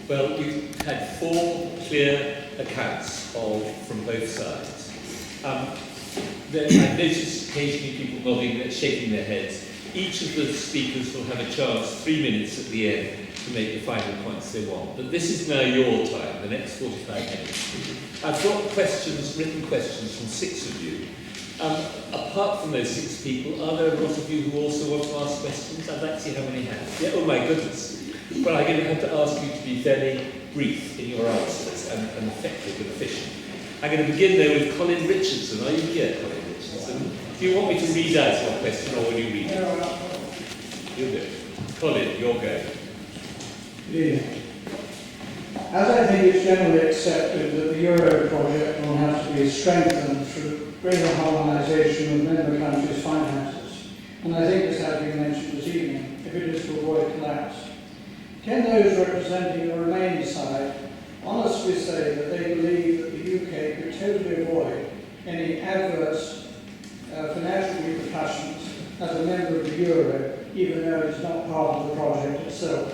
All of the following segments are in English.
Well, we've had 4 clear accounts from both sides. I've noticed occasionally people nodding, shaking their heads. Each of the speakers will have a chance, 3 minutes at the end, to make the final points they want. But this is now your time, the next 45 minutes. I've got questions, written questions from 6 of you. Apart from those 6 people, are there a lot of you who also want to ask questions? I'd like to see how many hands. Yeah, oh my goodness. Well, I'm going to have to ask you to be very brief in your answers and effective and efficient. I'm going to begin there with Colin Richardson. Are you here, Colin Richardson? Do you want me to read out your question, or will you read it? You'll do it. Colin, your go. Yeah. As I think it's generally accepted that the Euro project will have to be strengthened through greater harmonisation of member countries' finances, and I think this has been mentioned this evening, if it is to avoid collapse, can those representing the Remain side honestly say that they believe that the UK could totally avoid any adverse financial repercussions as a member of the Euro, even though it's not part of the project itself?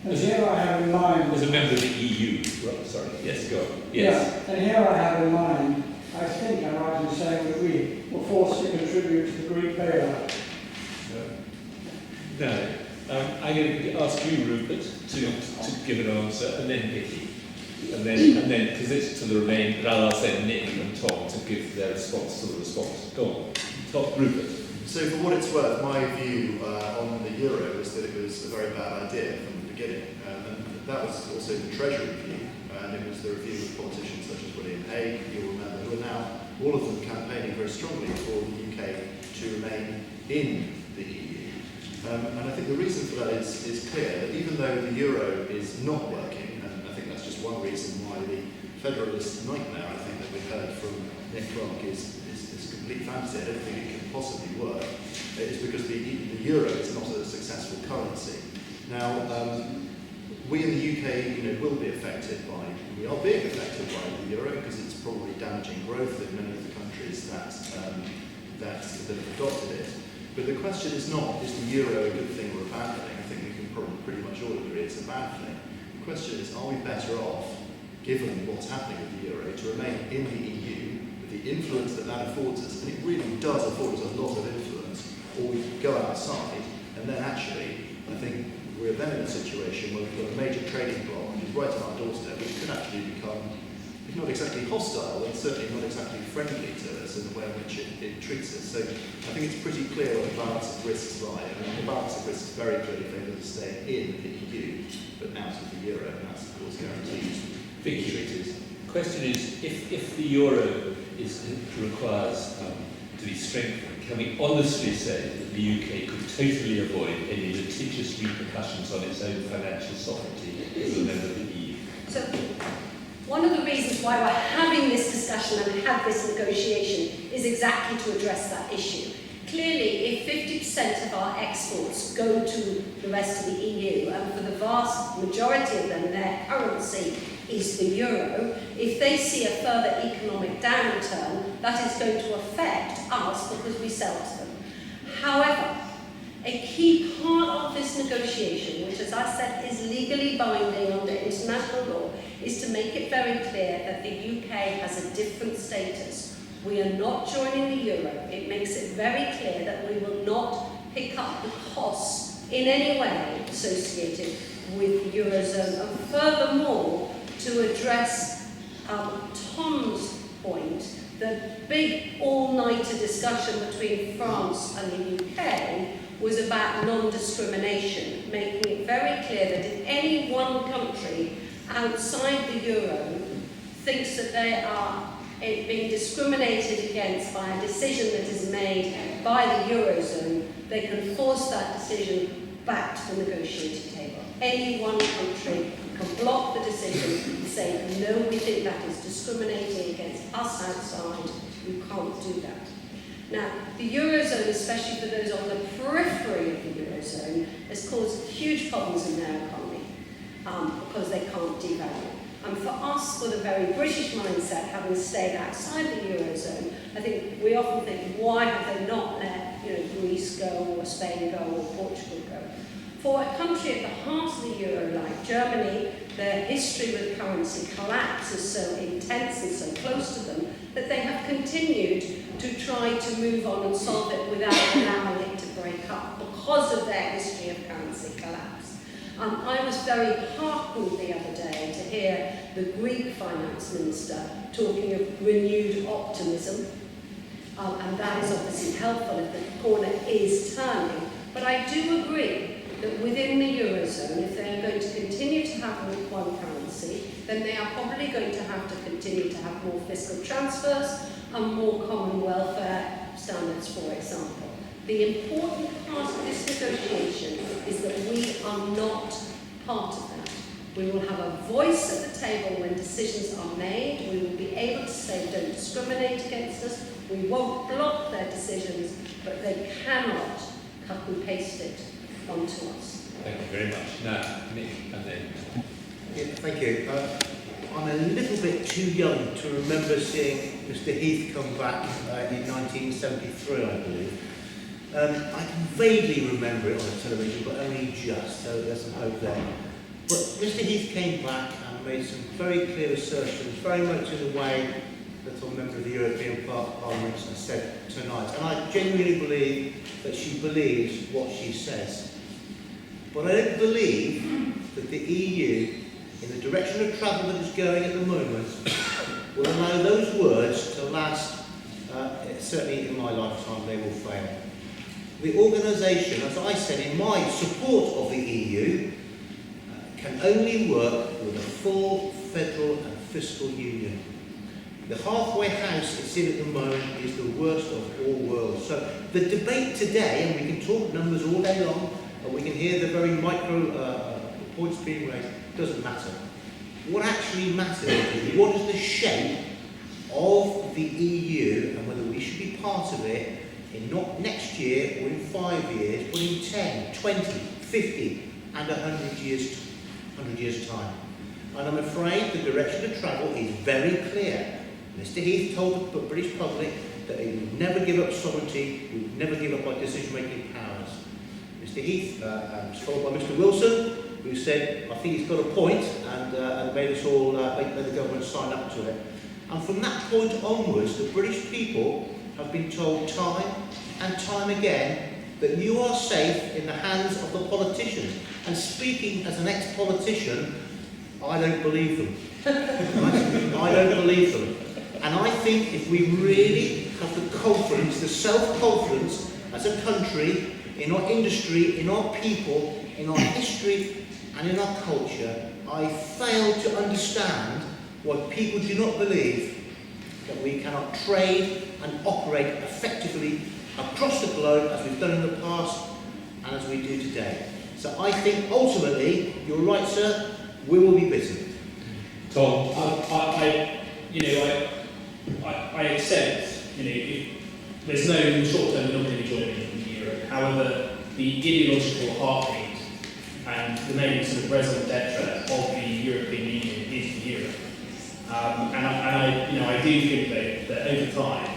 And here I have in mind... As a member of the EU, right, sorry, yes, go on. Yes. Yeah, and here I have in mind, I think I'm right in saying that we were forced to contribute to the Greek bailout. No. I'm going to ask you, Rupert, to give an answer, and then Vicky. And then, because it's to the Remain, but I'll ask then Nick and Tom to give their response to the response. Go on. Tom, Rupert. So for what it's worth, my view on the Euro was that it was a very bad idea from the beginning. And that was also the Treasury view, and it was the review of politicians such as William Hague, you'll remember, who are now all of them campaigning very strongly for the UK to remain in the EU. And I think the reason for that is clear, that even though the Euro is not working, and I think that's just one reason why the federalist nightmare, I think, that we heard from Nick Clark is complete fantasy. I don't think it can possibly work. It's because the Euro is not a successful currency. Now, we in the UK, will be affected by, we are being affected by the Euro because it's probably damaging growth in many of the countries that have adopted it. But the question is not, is the Euro a good thing or a bad thing? I think we can probably pretty much all agree it's a bad thing. The question is, are we better off, given what's happening with the Euro, to remain in the EU, with the influence that affords us, and it really does afford us a lot of influence, or we go outside, and then actually, I think we're then in a situation where we've got a major trading bloc, which is right on our doorstep, which could actually become, if not exactly hostile, then certainly not exactly friendly to us in the way in which it treats us. So I think it's pretty clear where the balance of risks lie. I mean, the balance of risks very clearly favours us staying in the EU, but out of the Euro, and that's of course guaranteed. Vicky, the question is, if the Euro requires to be strengthened, can we honestly say that the UK could totally avoid any litigious repercussions on its own financial sovereignty as a member of the EU? So, one of the reasons why we're having this discussion and have this negotiation is exactly to address that issue. Clearly, if 50% of our exports go to the rest of the EU, and for the vast majority of them, their currency is the euro, if they see a further economic downturn, that is going to affect us because we sell to them. However, a key part of this negotiation, which as I said is legally binding under international law, is to make it very clear that the UK has a different status. We are not joining the euro. It makes it very clear that we will not pick up the costs in any way associated with the Eurozone. And furthermore, to address Tom's point, the big all-nighter discussion between France and the UK was about non-discrimination, making it very clear that if any one country outside the euro thinks that they are being discriminated against by a decision that is made by the Eurozone, they can force that decision back to the negotiating table. Any one country can block the decision and say, no, we think that is discriminating against us outside, you can't do that. Now, the Eurozone, especially for those on the periphery of the Eurozone, has caused huge problems in their economy because they can't devalue. And for us, with a very British mindset, having stayed outside the Eurozone, I think we often think, why have they not let Greece go, or Spain go, or Portugal go? For a country at the heart of the Euro, like Germany, their history with currency collapse is so intense and so close to them that they have continued to try to move on and solve it without allowing it to break up because of their history of currency collapse. I was very heartened the other day to hear the Greek finance minister talking of renewed optimism, and that is obviously helpful if the corner is turning. But I do agree that within the Eurozone, if they are going to continue to have one currency, then they are probably going to have to continue to have more fiscal transfers and more common welfare standards, for example. The important part of this negotiation is that we are not part of that. We will have a voice at the table when decisions are made. We will be able to say, don't discriminate against us. We won't block their decisions, but they cannot cut and paste it onto us. Thank you very much. Now, Nick, and then... Yeah, thank you. I'm a little bit too young to remember seeing Mr. Heath come back in 1973, I believe. I can vaguely remember it on the television, but only just, so there's some hope there. But Mr. Heath came back and made some very clear assertions, very much in the way that a member of the European Parliament has said tonight. And I genuinely believe that she believes what she says. But I don't believe that the EU, in the direction of travel that is going at the moment, will allow those words to last, certainly in my lifetime, they will fail. The organisation, as I said, in my support of the EU, can only work with a full federal and fiscal union. The halfway house it's in at the moment is the worst of all worlds. So the debate today, and we can talk numbers all day long, and we can hear the very micro points being raised, doesn't matter. What actually matters is what is the shape of the EU and whether we should be part of it in not next year or in 5 years, but in 10, 20, 50 and 100 years time. And I'm afraid the direction of travel is very clear. Mr. Heath told the British public that he would never give up sovereignty, he would never give up our decision-making powers. Mr. Heath was followed by Mr. Wilson, who said, I think he's got a point, and made us all, made the government sign up to it. And from that point onwards, the British people have been told time and time again that you are safe in the hands of the politicians. And speaking as an ex-politician, I don't believe them. I don't believe them. And I think if we really have the confidence, the self-confidence as a country, in our industry, in our people, in our history and in our culture, I fail to understand why people do not believe that we cannot trade and operate effectively across the globe as we've done in the past and as we do today. So I think ultimately, you're right, sir, we will be bitten. Tom? I accept, there's no in the short term we're not going to be joining the euro. However, the ideological heartbeat and the main sort of raison d'etre of the European Union is the euro. I do think that over time,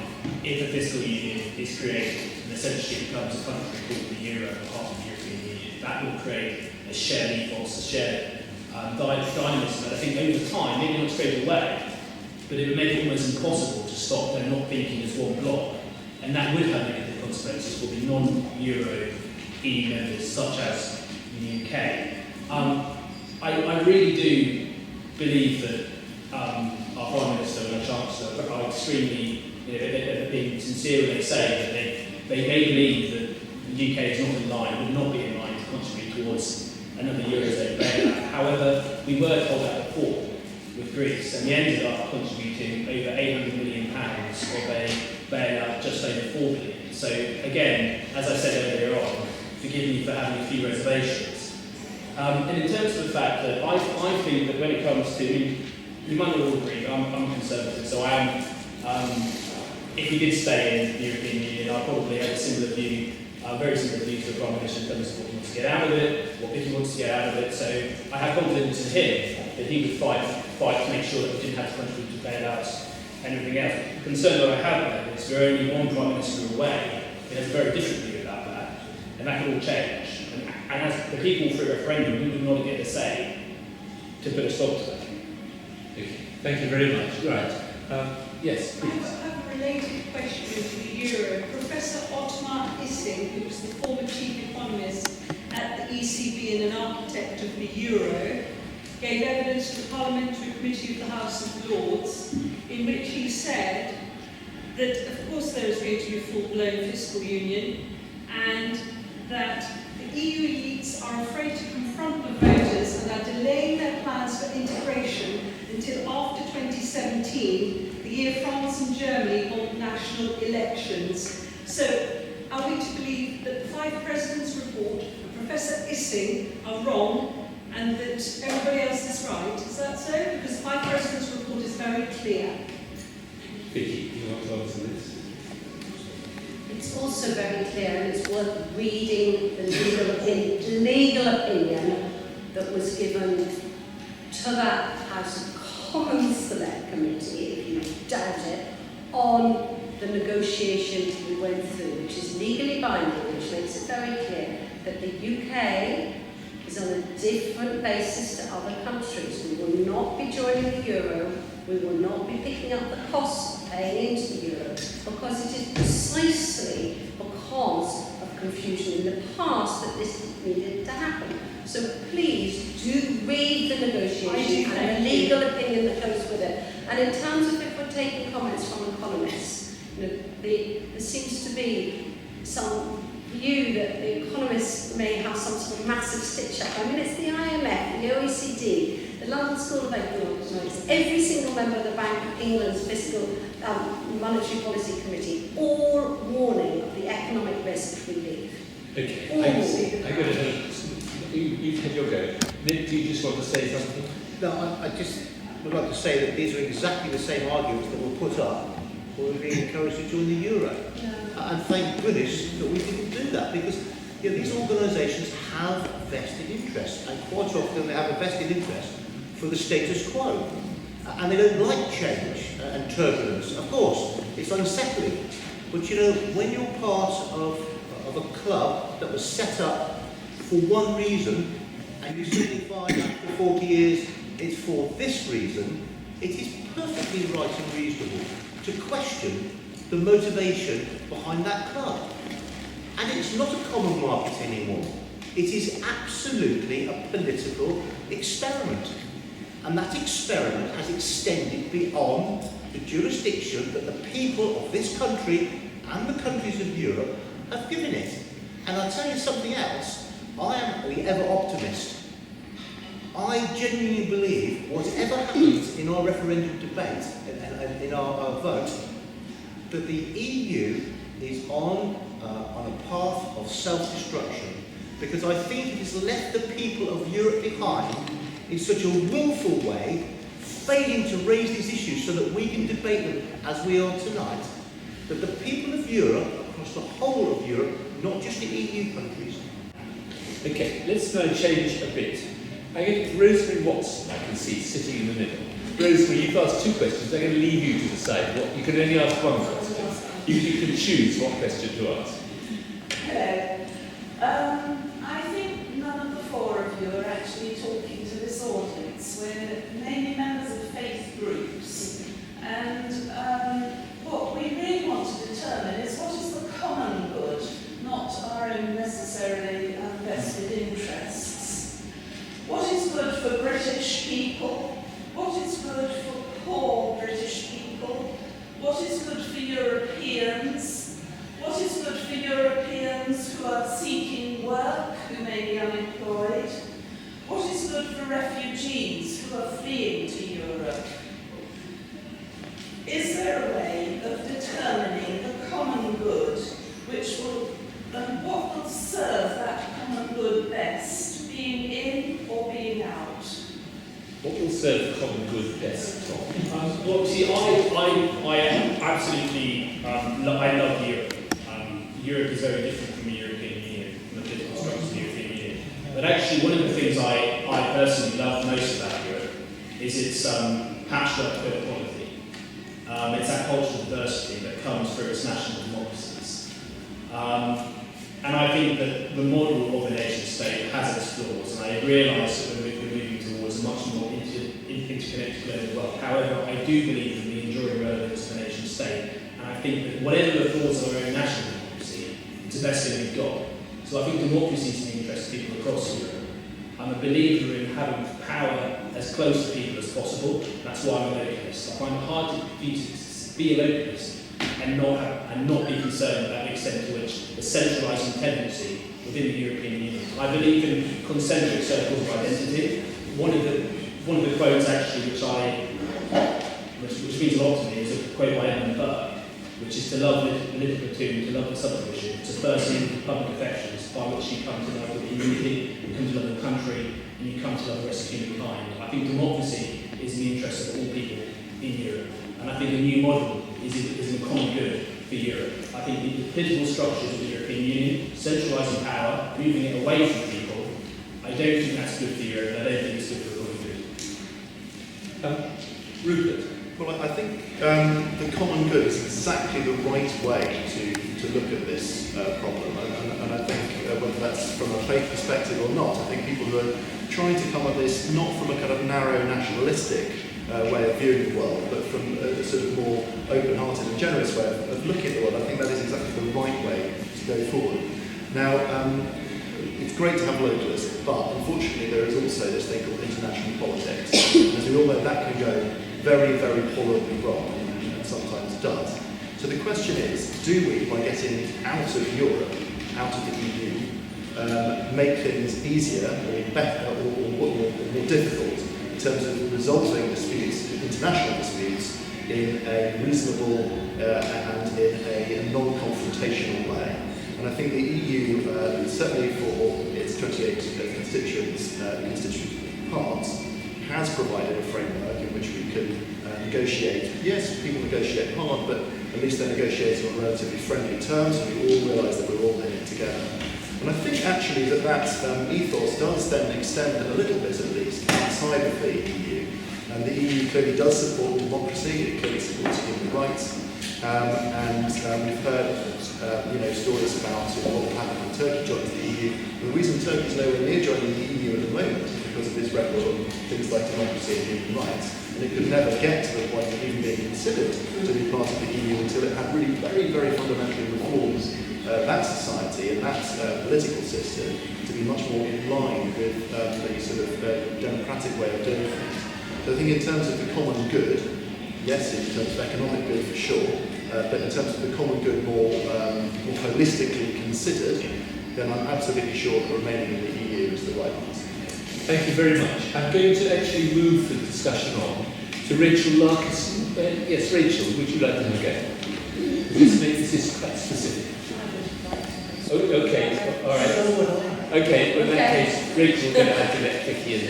if a fiscal union is created and essentially becomes a country called the euro and part of the European Union, that will create a shared ethos, a shared dynamism. And I think over time, maybe not straight away, but it would make it almost impossible to stop them not thinking as one bloc, and that would have negative consequences for the non-Euro EU members, such as the UK. I really do believe that our Prime Minister and our Chancellor are extremely, they're being sincere when they say that they believe that the UK is not in line, would not be in line to contribute towards another Eurozone bailout. However, we were told that before with Greece, and we ended up contributing over £800 million of a bailout, just over £4 billion. So again, as I said earlier on, forgive me for having a few reservations. And in terms of the fact that I think that when it comes to, you might not all agree, but I'm conservative, so I am, if we did stay in the European Union, I probably have a similar view, very similar view to the Prime Minister in terms of what he wants to get out of it, what Vicky wants to get out of it. So I have confidence in him that he would fight to make sure that we didn't have to contribute to bailouts and everything else. The concern that I have though is we're only one Prime Minister away who has a very different view about that, and that could all change. And as the people through a referendum, we would not get to say to put a stop to that. Okay. Thank you very much. Right. Yes, I please. have a related question to the euro. Professor Otmar Issing, who was the former chief economist at the ECB and an architect of the euro, gave evidence to the Parliamentary Committee of the House of Lords, in which he said that, of course, there is going to be a full-blown fiscal union, and that the EU elites are afraid to confront the voters and are delaying their plans for integration until after 2017, the year France and Germany hold national elections. So, are we to believe that the 5 Presidents' report and Professor Issing are wrong and that everybody else is right? Is that so? Because the 5 Presidents' report is very clear. Vicky, you want to answer this? It's also very clear, and it's worth reading the legal opinion that was given to that House of Commons Select Committee, if you doubt it, on the negotiations we went through, which is legally binding, which makes it very clear that the UK is on a different basis to other countries. We will not be joining the euro. We will not be picking up the costs of paying into the euro, because it is precisely because of confusion in the past that this needed to happen. So please do read the negotiation and the legal opinion that goes with it. And in terms of if we're taking comments from economists, you know, there seems to be some view that the economists may have some sort of massive stitch-up. I mean, it's the IMF, the OECD, the London School of Economics, every single member of the Bank of England's Fiscal Monetary Policy Committee, all warning of the economic risk we leave. Okay. All I'm going to... You've had your go. Nick, do you just want to say something? No, I just would like to say that these are exactly the same arguments that were put up when we were being encouraged to join the euro. And thank goodness that we didn't do that, because these organisations have vested interests, and quite often they have a vested interest for the status quo. And they don't like change and turbulence. Of course, it's unsettling. But when you're part of a club that was set up for one reason, and you suddenly find after 40 years it's for this reason, it is perfectly right and reasonable to question the motivation behind that club. And it's not a common market anymore. It is absolutely a political experiment. And that experiment has extended beyond the jurisdiction that the people of this country and the countries of Europe have given it. And I'll tell you something else. I am the ever optimist. I genuinely believe whatever happens in our referendum debate and in our vote, that the EU is on a path of self-destruction, because I think it has left the people of Europe behind in such a willful way, failing to raise these issues so that we can debate them as we are tonight, that the people of Europe, across the whole of Europe, not just the EU countries. Okay, let's now change a bit. I'm going to Rosemary Watson, I can see, sitting in the middle. Rosemary, you've asked 2 questions. I'm going to leave you to decide what. You can only ask 1 question. You can choose what question to ask. Hello. I think none of the 4 of you are actually talking to this audience. We're mainly members of faith groups. And what we really want to determine is what is the common good, not our own necessarily vested interests. What is good for British people? What is good for poor British people? What is good for Europeans? What is good for Europeans who are seeking work, who may be unemployed? What is good for refugees who are fleeing to Europe? Is there a way of determining the common good, which will, and what will serve that common good best, being in or being out? What will serve the common good best, Tom? Well, see, I absolutely, I love Europe. Europe is very different from the European Union, from the political structure of the European Union. But actually, one of the things I personally love most about Europe is its patchwork of inequality. It's that cultural diversity that comes through its national democracies. And I think that the model of a nation state has its flaws, and I realise that we're moving towards a much more interconnected global world. However, I do believe in the enduring relevance of the nation state, and I think that whatever the flaws of our own national democracy, it's the best thing we've got. So I think democracy is in the interest of people across Europe. I'm a believer in having power as close to people as possible. That's why I'm a localist. I find it hard for you to be a localist and not be concerned about the extent to which the centralising tendency within the European Union. I believe in concentric circles of identity. One of the quotes actually which means a lot to me is a quote by Edmund Burke, which is to love the little platoon, to love the subdivision, to first in the public affections, by which you come to love the community, you come to love the country, and you come to love the rest of humankind. I think democracy is in the interest of all people in Europe, and I think a new model is in the common good for Europe. I think the political structures of the European Union, centralising power, moving it away from people, I don't think that's good for Europe, and I don't think it's good for the common good. Rupert. Well, I think the common good is exactly the right way to look at this problem, and I think whether that's from a faith perspective or not, I think people who are trying to come at this not from a kind of narrow nationalistic way of viewing the world, but from a sort of more open-hearted and generous way of looking at the world, I think that is exactly the right way to go forward. Now, it's great to have localism, but unfortunately there is also this thing called international politics. As we all know, that can go very, very horribly wrong, and sometimes does. So the question is, do we, by getting out of Europe, out of the EU, make things easier or better or more difficult in terms of resolving disputes, international disputes, in a reasonable and in a non-confrontational way? And I think the EU, certainly for its 28 constituent parts, has provided a framework in which we can negotiate. Yes, people negotiate hard, but at least they're negotiating on relatively friendly terms, and we all realise that we're all in it together. And I think actually that ethos does then extend a little bit at least outside of the EU. And the EU clearly does support democracy, it clearly supports human rights, and we've heard stories about what will happen when Turkey joins the EU. And the reason Turkey's nowhere near joining the EU at the moment is because of its record on things like democracy and human rights. And it could never get to the point of even being considered to be part of the EU until it had really very, very fundamentally reformed that society and that political system to be much more in line with the sort of democratic way of doing things. So I think in terms of the common good, yes, in terms of economic good for sure, but in terms of the common good more holistically considered, then I'm absolutely sure that remaining in the EU is the right answer. Thank you very much. I'm going to actually move the discussion on to Rachel Larkison. Yes, Rachel, would you like to have a go? This is quite specific. Oh, okay, all right. Okay, well in that case, Rachel will have to let Vicky in.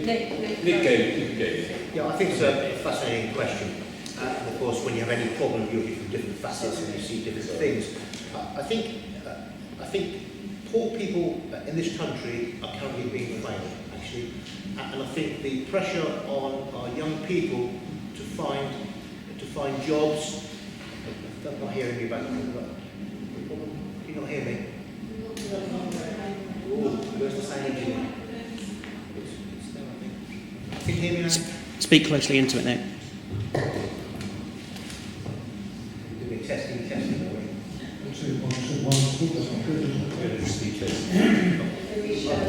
Nick, go, you can go. Yeah, I think it's a fascinating question. And of course, when you have any problem, you look from different facets and you see different things. I think poor people in this country are currently being failed, actually. And I think the pressure on our young people to find jobs. I'm not hearing you back. Can you not hear me? Oh, where's the sound engineer? Can you hear me now? Speak closely into it, Nick. We're doing testing, are we?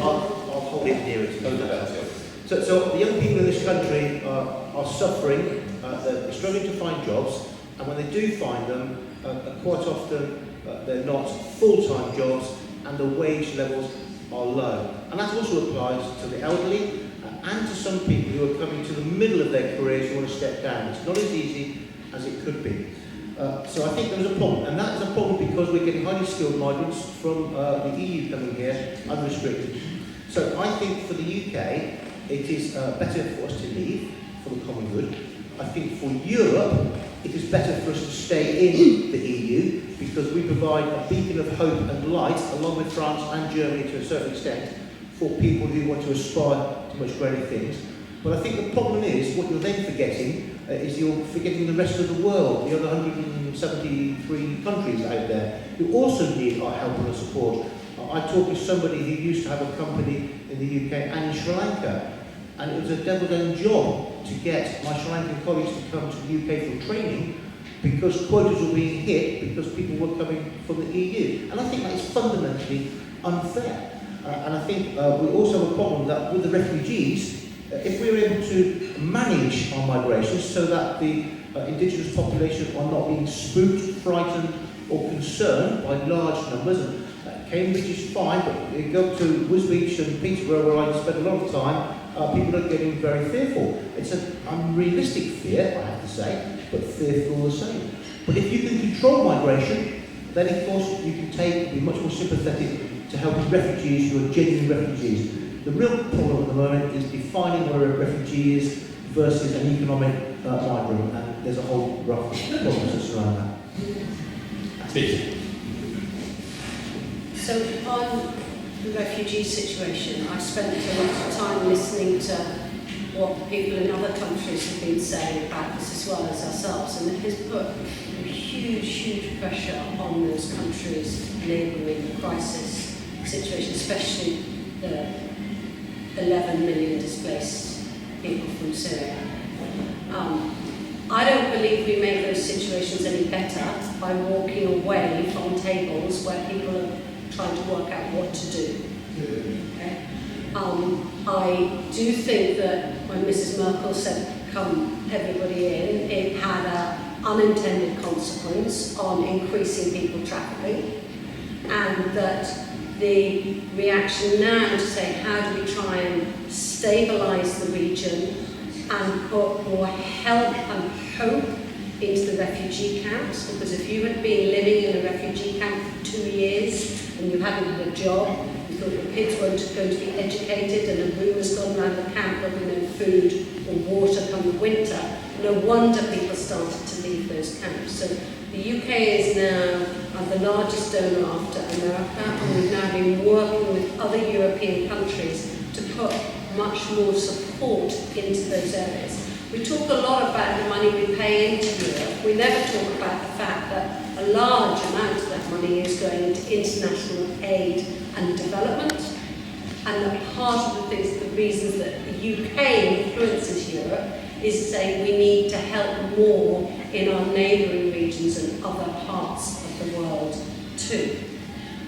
I'll hold it nearer to you. So the young people in this country are suffering, they're struggling to find jobs, and when they do find them, quite often they're not full-time jobs and the wage levels are low. And that also applies to the elderly and to some people who are coming to the middle of their careers who want to step down. It's not as easy as it could be. So I think there is a problem, and that is a problem because we're getting highly skilled migrants from the EU coming here unrestricted. So I think for the UK, it is better for us to leave for the common good. I think for Europe, it is better for us to stay in the EU because we provide a beacon of hope and light, along with France and Germany to a certain extent, for people who want to aspire to much greater things. But I think the problem is, what you're then forgetting, is you're forgetting the rest of the world, the other 173 countries out there, who also need our help and our support. I talked to somebody who used to have a company in the UK and in Sri Lanka, and it was a devil's own job to get my Sri Lankan colleagues to come to the UK for training, because quotas were being hit because people were coming from the EU. And I think that is fundamentally unfair. And I think we also have a problem that with the refugees, if we're able to manage our migration so that the indigenous population are not being spooked, frightened or concerned by large numbers, and Cambridge is fine, but you go to Wisbech and Peterborough, where I spend a lot of time, people are getting very fearful. It's an unrealistic fear, I have to say, but fearful all the same. But if you can control migration, then of course you can be much more sympathetic to helping refugees who are genuine refugees. The real problem at the moment is defining what a refugee is versus an economic migrant, and there's a whole rough process around that. Speak. So on the refugee situation, I spent a lot of time listening to what people in other countries have been saying about this as well as ourselves, and it has put huge pressure on those countries labouring the crisis situation, especially the 11 million displaced people from Syria. I don't believe we make those situations any better by walking away from tables where people are trying to work out what to do. Okay? I do think that when Mrs. Merkel said, come everybody in, it had an unintended consequence on increasing people trafficking, and that the reaction now to say, how do we try and stabilise the region and put more help and hope into the refugee camps, because if you had been living in a refugee camp for 2 years and you hadn't had a job, you thought your kids weren't going to be educated, and a rumour's gone around the camp there'll be no food or water come the winter, no wonder people started to leave those camps. So the UK is now the largest donor after America, and we've now been working with other European countries to put much more support into those areas. We talk a lot about the money we pay into Europe. We never talk about the fact that a large amount of that money is going into international aid and development, and that part of the reasons that the UK influences Europe is saying we need to help more in our neighbouring regions and other parts of the world too.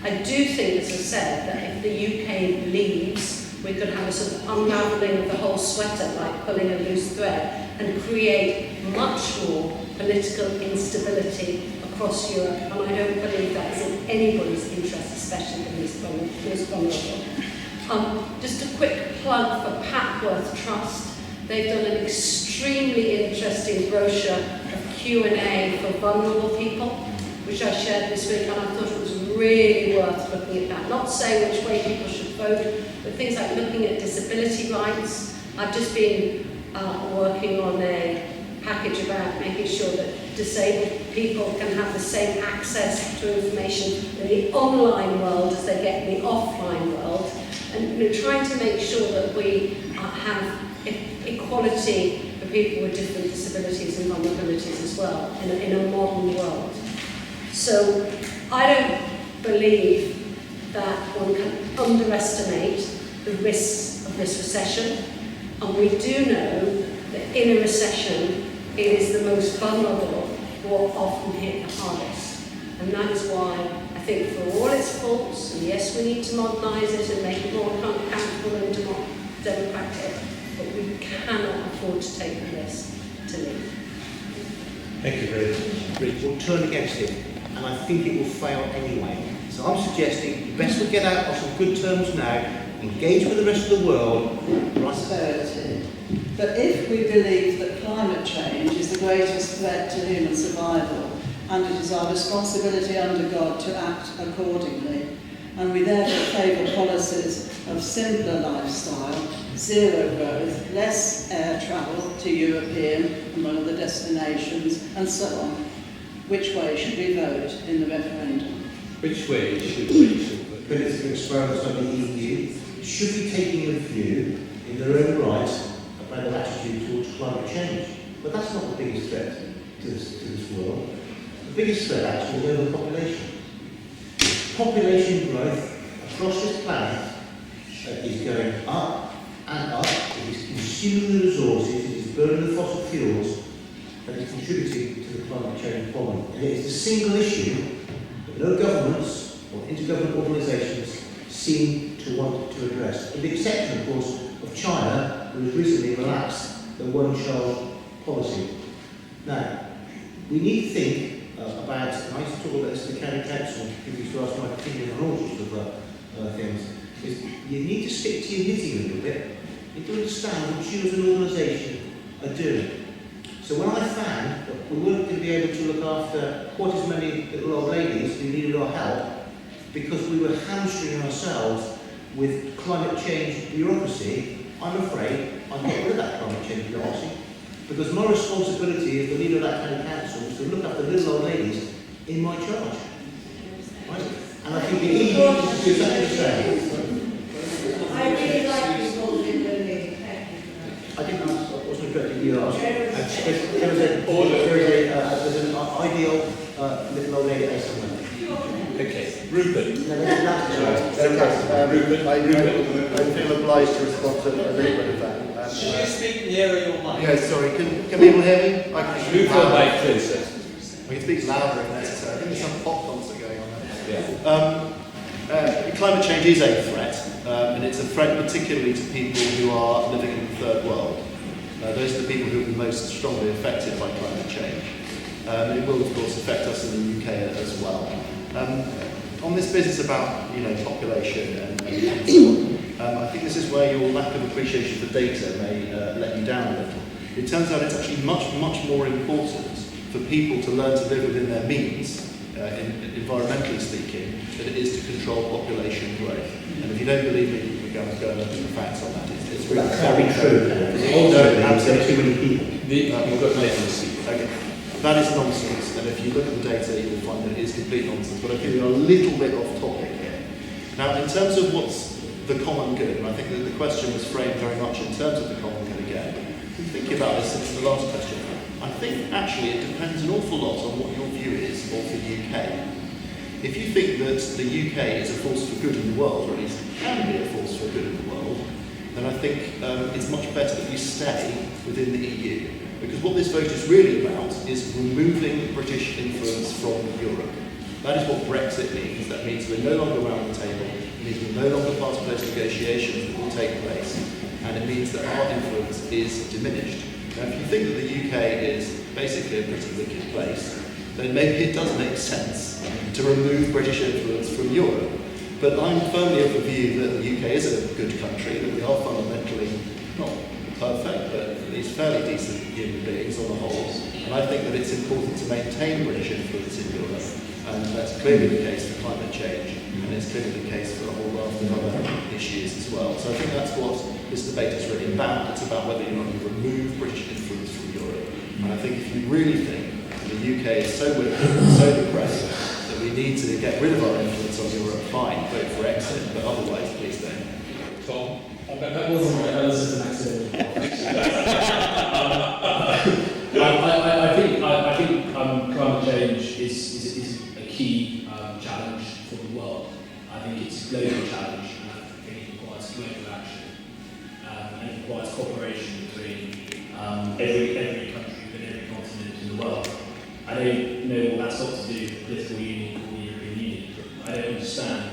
I do think, as I said, that if the UK leaves, we could have a sort of unravelling of the whole sweater, like pulling a loose thread, and create much more political instability across Europe, and I don't believe that is in anybody's interest, especially the most vulnerable. Just a quick plug for Papworth Trust. They've done an extremely interesting brochure of Q&A for vulnerable people, which I shared this week, and I thought it was really worth looking at that. Not saying which way people should vote, but things like looking at disability rights. I've just been working on a package about making sure that disabled people can have the same access to information in the online world as they get in the offline world, and trying to make sure that we have equality for people with different disabilities and vulnerabilities as well in a modern world. So I don't believe that one can underestimate the risks of this recession, and we do know that in a recession it is the most vulnerable who are often hit the hardest. And that is why I think, for all its faults, and yes, we need to modernise it and make it more accountable and democratic, but we cannot afford to take the risk to leave. Thank you very much. It will turn against it, and I think it will fail anyway. So I'm suggesting the best we get out on some good terms now, engage with the rest of the world. Prosperity. But if we believe that climate change is the greatest threat to human survival, and it is our responsibility under God to act accordingly, and we therefore favour policies of simpler lifestyle, zero growth, less air travel to European and other destinations, and so on, which way should we vote in the referendum? Which way should we vote? Political experiments by the EU should be taking a view in their own right about their attitude towards climate change. But that's not the biggest threat to this world. The biggest threat actually is overpopulation. Population growth across this planet is going up and up. It is consuming the resources, it is burning the fossil fuels that is contributing to the climate change problem. And it is the single issue that no governments or intergovernmental organisations seem to want to address, with the exception, of course, of China, who has recently relaxed the one-child policy. Now, we need to think about, and I used to talk about this in the county council, people used to ask my opinion on all sorts of things, is you need to stick to your knitting a little bit. You need to understand what you as an organisation are doing. So when I found that we weren't going to be able to look after quite as many little old ladies who needed our help, because we were hamstringing ourselves with climate change bureaucracy, I'm afraid I'm not rid of that climate change bureaucracy. Because my responsibility as the leader of that county council is to look after little old ladies in my charge. Right? And I think the EU is do exactly the same. I really like this whole thing with me. Thank you. I didn't ask, I wasn't correcting you asked. There's an ideal little old lady somewhere. Okay, Rupert. No, that's Rupert. I feel obliged to respond to a little bit of that. Should you speak nearer your mic? Yeah, sorry, can people hear me? I can Move your mic closer. We can speak louder if necessary. I think there's some pop concert going on there. Yeah. Climate change is a threat, and it's a threat particularly to people who are living in the third world. Those are the people who are the most strongly affected by climate change. It will, of course, affect us in the UK as well. On this business about population and so on, I think this is where your lack of appreciation for data may let you down a little. It turns out it's actually much more important for people to learn to live within their means, environmentally speaking, than it is to control population growth. And if you don't believe me, you can go and look at the facts on that. It's really very true. Also, absolutely too many people. You've got latency. Okay. That is nonsense, and if you look at the data, you will find that it is complete nonsense. But I think we're a little bit off topic here. Now, in terms of what's the common good, and I think that the question was framed very much in terms of the common good again. Thinking about this since the last question, I think actually it depends an awful lot on what your view is of the UK. If you think that the UK is a force for good in the world, or at least can be a force for good in the world, then I think it's much better that you stay within the EU. Because what this vote is really about is removing British influence from Europe. That is what Brexit means. That means we're no longer around the table. It means we're no longer part of those negotiations that will take place. And it means that our influence is diminished. Now, if you think that the UK is basically a pretty wicked place, then maybe it does make sense to remove British influence from Europe. But I'm firmly of the view that the UK is a good country, that we are fundamentally not perfect, but at least fairly decent human beings on the whole. And I think that it's important to maintain British influence in Europe. And that's clearly the case for climate change, and it's clearly the case for a whole raft of other issues as well. So I think that's what this debate is really about. It's about whether or not you remove British influence from Europe. And I think if you really think that the UK is so wicked, so depressed, that we need to get rid of our influence on Europe, fine, vote for exit, but otherwise, please don't. Tom? That wasn't right, that was just an accident. I think climate change is a key challenge for the world. I think it's a global challenge, and I think it requires global action, and it requires cooperation between every country and every continent in the world. I don't know what that's got to do with political union or the European Union. I don't understand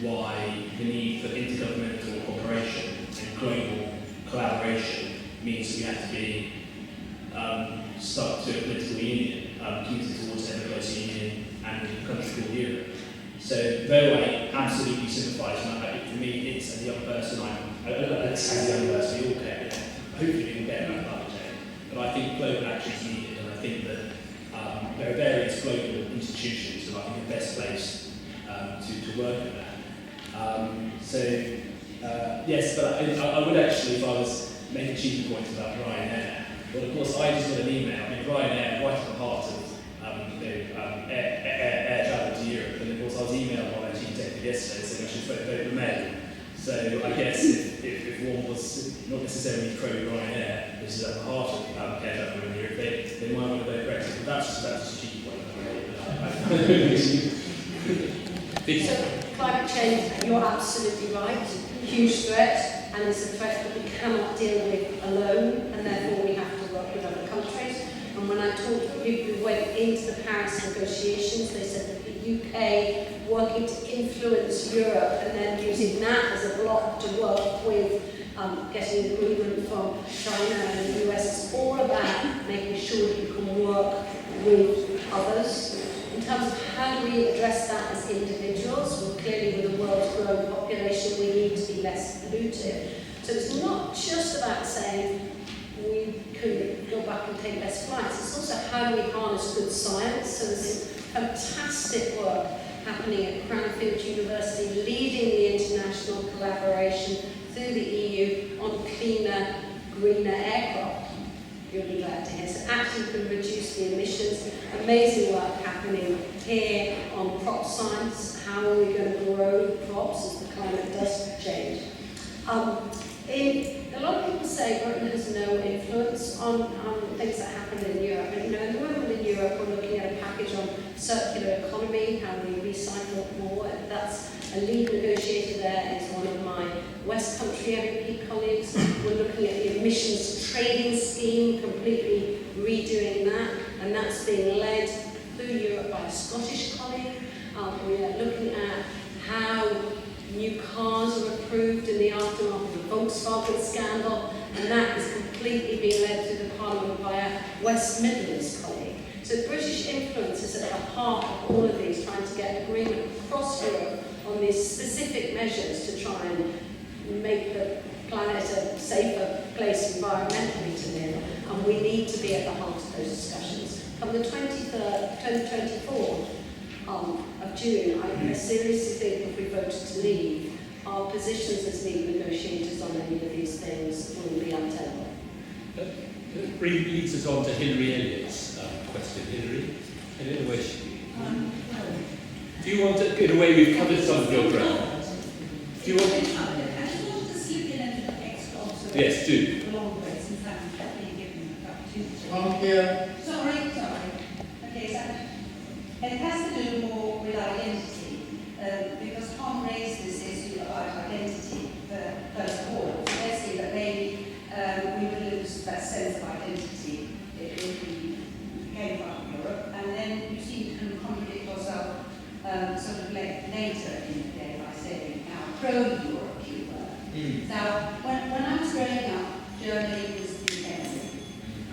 why the need for intergovernmental cooperation and global collaboration means we have to be stuck to a political union, committed towards a closer union and a country called Europe. So though I absolutely sympathise, and for me it's as a young person, as a young person, we all care, hopefully we can care about climate change, but I think global action is needed, and I think that there are various global institutions who I think are best placed to work with that. Yes, but I would actually, if I was making cheeky points about Ryanair, well, of course, I just got an email. I mean, Ryanair, right at the heart of air travel to Europe, and of course, I was emailed by my chief executive yesterday saying I should vote for May. So I guess if one was not necessarily pro Ryanair, which is at the heart of air travel in Europe, they might want to vote Brexit. But that's just a cheeky point. So climate change, you're absolutely right, huge threat, and it's a threat that we cannot deal with alone, and therefore we have to work with other countries. And when I talked to people who went into the Paris negotiations, they said that the UK working to influence Europe and then using that as a block to work with getting agreement from China and the US. It's all about making sure that you can work with others. In terms of how do we address that as individuals, well, clearly with the world's growing population, we need to be less pollutive. So it's not just about saying we could go back and take less flights. It's also how do we harness good science. So there's some fantastic work happening at Cranfield University, leading the international collaboration through the EU on cleaner, greener aircraft. You'll be glad to hear. So actually can reduce the emissions. Amazing work happening here on crop science. How are we going to grow crops as the climate does change? A lot of people say Britain has no influence on things that happen in Europe. And, at the moment in Europe, we're looking at a package on circular economy, how we recycle more. And that's a lead negotiator there is one of my West Country MEP colleagues. We're looking at the emissions trading scheme, completely redoing that, and that's being led through Europe by a Scottish colleague. We are looking at how new cars are approved in the aftermath of the Volkswagen scandal, and that is completely being led through the Parliament by a West Midlands colleague. So British influence is at the heart of all of these, trying to get agreement across Europe on these specific measures to try and make the planet a safer place environmentally to live, and we need to be at the heart of those discussions. On the 24th of June, I seriously think if we voted to leave, our positions as lead negotiators on any of these things will be untenable. That leads us on to Hilary Elliott's question. Hilary, I don't know where she is. Do you want to, in a way, we've covered some of your ground. Do you want I just wanted to slip in an extra observation. Yes, do. Along the way, since I'm being given the opportunity. Here. Sorry. Okay, so it has to do more with identity, because Tom raised this issue about identity first of all. Let's see that maybe we would lose that sense of identity if we came from Europe, and then you seem to contradict yourself sort of later in the day by saying how pro-Europe you were. Now, when I was growing up, Germany was the enemy,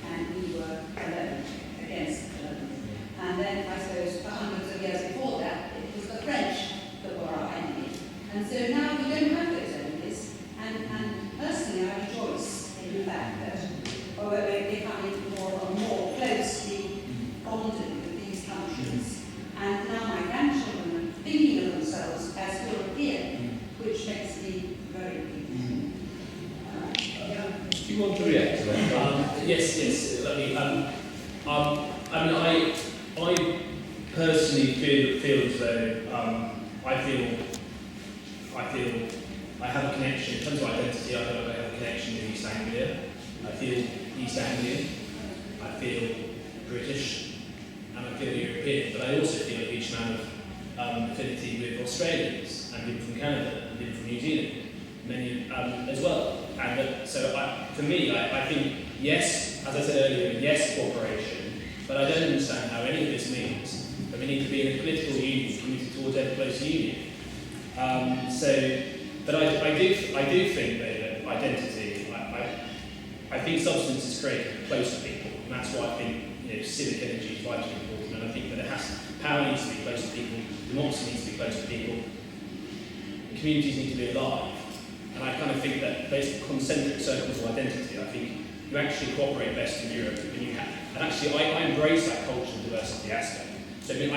and we were alone against Germany. And then, I suppose, for hundreds of years before that, it was the French that were our enemy. And so now we don't have those enemies. And personally, I rejoice in the fact that we're becoming more closely bonded with these countries. And now my grandchildren are thinking of themselves as European, which makes me very pleased. Do you want to react to that? Yes. I personally feel as though I have a connection in terms of identity. I feel like I have a connection with East Anglia. I feel East Anglian. I feel British, and I feel European. But I also feel a huge amount of affinity with Australians and people from Canada and people from New Zealand, many as well. And for me, I think yes, as I said earlier, yes, cooperation. But I don't understand how any of this means that we need to be in a political union committed towards ever closer union. But I do think that identity. I think substance is created close to people, and that's why I think civic energy is vitally important. And I think that power needs to be close to people, democracy needs to be close to people, and communities need to be alive. And I kind of think that those concentric circles of identity, I think you actually cooperate best in Europe when you have. And actually, I embrace that cultural diversity aspect. So I feel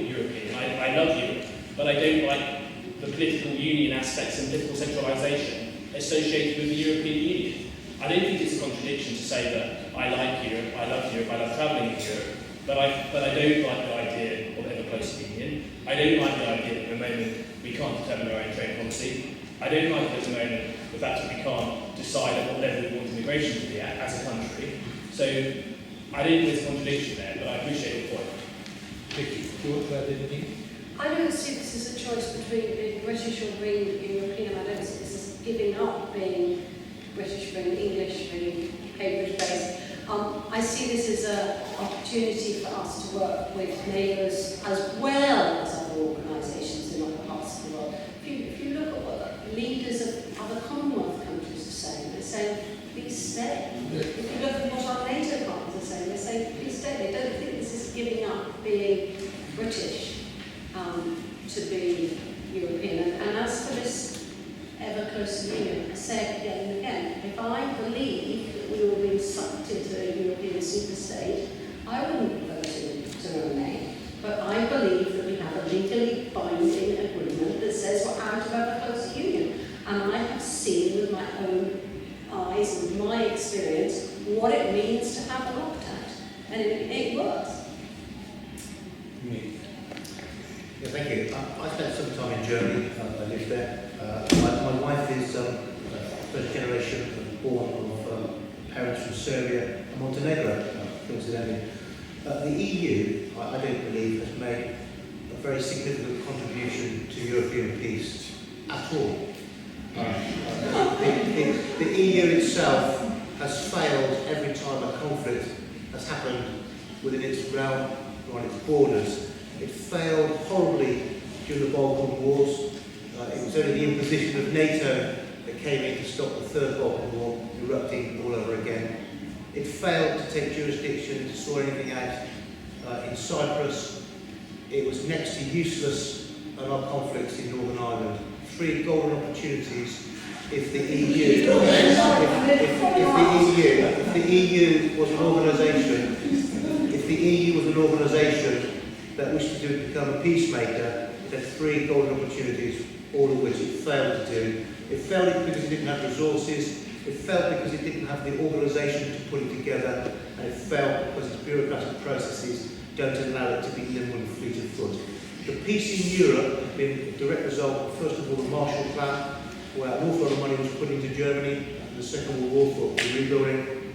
European, I love Europe, but I don't like the political union aspects and political centralisation associated with the European Union. I don't think it's a contradiction to say that I like Europe, I love travelling in Europe, but I don't like the idea of ever closer union. I don't like the idea that at the moment we can't determine our own trade policy. I don't like at the moment the fact that we can't decide at what level we want immigration to be at as a country. So I don't think there's a contradiction there, but I appreciate your point. Vicky, do you want to add anything? I don't see this as a choice between being British or being European. I don't see this as giving up being British, being English, being Cambridge-based. I see this as an opportunity for us to work with neighbours as well as other organisations in other parts of the world. If you look at what the leaders of other Commonwealth countries are saying, they're saying, please stay. If you look at what our NATO partners are saying, they're saying, please stay. They don't think this is giving up being British to be European. And as for this ever closer union, I say it again and again, if I believe that we were being sucked into a European superstate, I wouldn't be voting to remain. But I believe that we have a legally binding agreement that says we're out of ever closer union. And I have seen with my own eyes and my experience what it means to have an opt-out. And it works. Yeah, thank you. I spent some time in Germany. I lived there. My wife is first generation born of parents from Serbia and Montenegro, coincidentally. The EU, I don't believe, has made a very significant contribution to European peace at all. The EU itself has failed every time a conflict has happened within its realm or on its borders. It failed horribly during the Balkan Wars. It was only the imposition of NATO that came in to stop the Third Balkan War erupting all over again. It failed to take jurisdiction to sort anything out in Cyprus. It was next to useless on our conflicts in Northern Ireland. 3 golden opportunities if the EU was an organisation that wished to become a peacemaker, it had 3 golden opportunities, all of which it failed to do. It failed because it didn't have resources, it failed because it didn't have the organisation to put it together, and it failed because its bureaucratic processes don't allow it to be nimble and fleet of foot. The peace in Europe has been a direct result, first of all, the Marshall Plan, where an awful lot of money was put into Germany after the Second World War for rebuilding,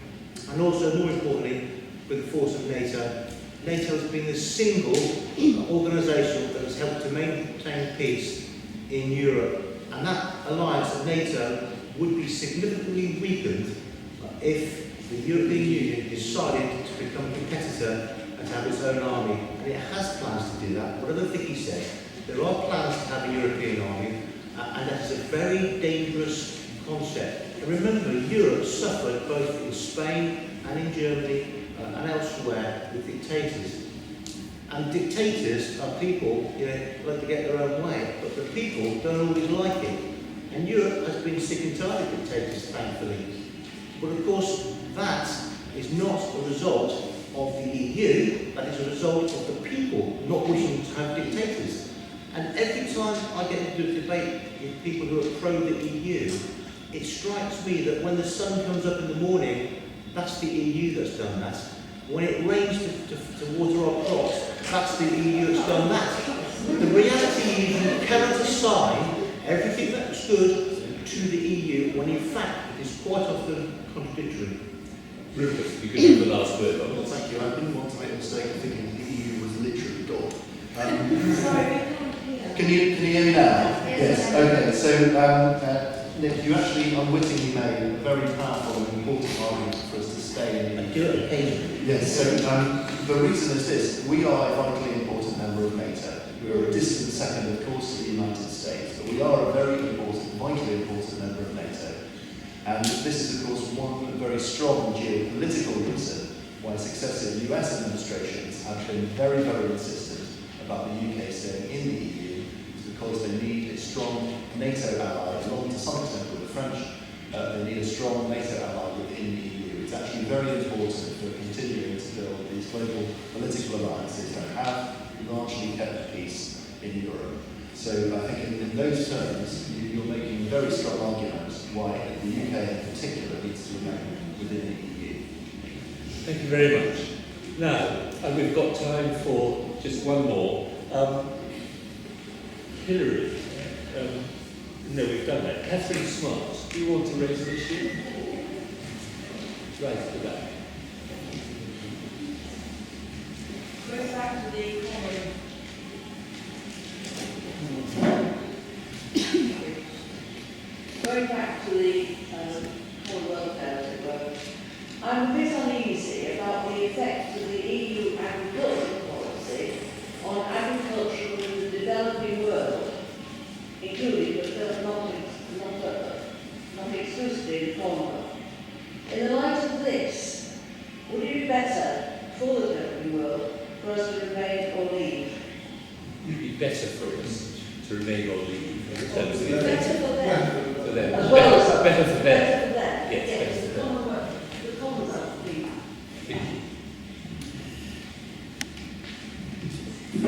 and also, more importantly, with the force of NATO. NATO has been the single organisation that has helped to maintain peace in Europe. And that alliance of NATO would be significantly weakened if the European Union decided to become a competitor and to have its own army. And it has plans to do that. Whatever Vicky said, there are plans to have a European army, and that is a very dangerous concept. And remember, Europe suffered both in Spain and in Germany and elsewhere with dictators. And dictators are people, like to get their own way, but the people don't always like it. And Europe has been sick and tired of dictators, thankfully. But of course, that is not a result of the EU, that is a result of the people not wishing to have dictators. And every time I get into a debate with people who are pro the EU, it strikes me that when the sun comes up in the morning, that's the EU that's done that. When it rains to water our crops, that's the EU that's done that. The reality is you cannot assign everything that's good to the EU when in fact it is quite often contradictory. Rupert, you can have the last word on Well, this. thank you. I didn't want to make the mistake of thinking the EU was literally God. Can you hear me now? Yes. Okay. So, Nick, you actually unwittingly made a very powerful and important argument for us to stay in the EU. I do it occasionally. Yes. So the reason is this: we are a vitally important member of NATO. We are a distant second, of course, to the United States, but we are a very important, vitally important member of NATO. And this is, of course, one very strong geopolitical reason why successive US administrations have been very, very insistent about the UK staying in the EU, because they need a strong NATO ally, along to some extent with the French. They need a strong NATO ally within the EU. It's actually very important for continuing to build these global political alliances that have largely kept peace in Europe. So I think in those terms, you're making a very strong argument why the UK in particular needs to remain within the EU. Thank you very much. Now, we've got time for just one more. Hillary, no, we've done that. Catherine Smart, do you want to raise an issue? Right at the back. Going back to the economy, the whole welfare, as it were, I'm a bit uneasy about the effect of the EU agricultural policy on agriculture in the developing world, including, but not exclusively, in Columba. In the light of this, would it be better for the developing world for us to remain or leave? It would be better for us to remain or leave in terms of the Better for them. for them. As well as better for them. Better for them. Yes, better for the them. Commonwealth, the Commonwealth leave.